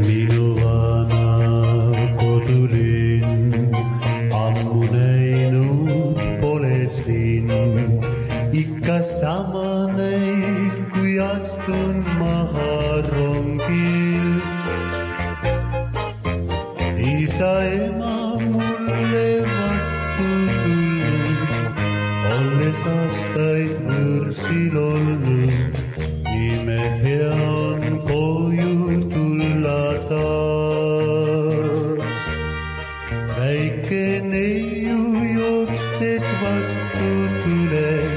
Minu vana kodulinn, ammu näinud pole siin. Ikka sama näib, kui astun maha rongil. Isa ema mulle vastu tulnud, olles aastaid võrsil olnud. Ime hea on koju tulla taas. Väike neiu jookstes vastu tuleb,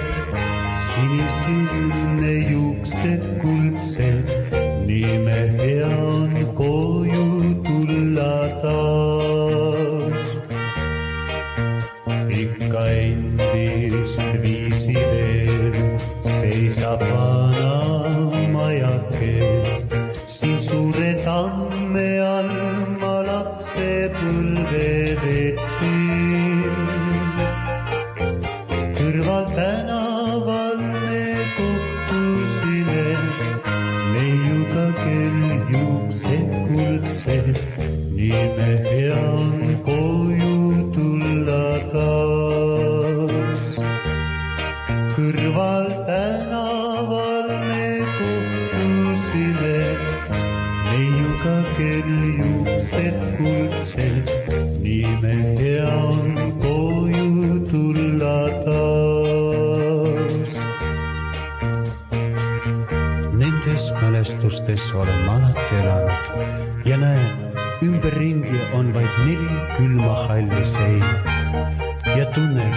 sinisilne juuksed kuldsed. Nime hea on koju tulla taas. Ikka endist viisi veel seisab vana majake. Siin suure tamme all ma lapsepõlve veetsin. Kõrval tänaval me kohtusime, neiuga kel juuksed kuldsed. Nime hea on koju tulla taas. Kõrval tänaval me kohtusime, neiuga kel juuksed kuldsed. Nime hea on koju tulla taas. Nendes mälestustes olen ma alati elanud ja näen, ümberringi on vaid 4 külma halli seina. Ja tunnen,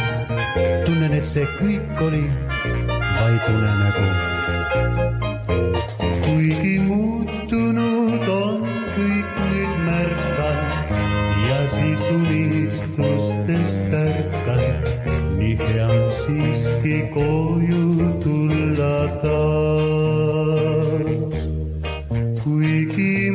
et see kõik oli vaid unenägu. Kuigi muutunud on kõik nüüd märkan ja siis unistustest ärkan. Nii hea on siiski koju tulla taas. Kuigi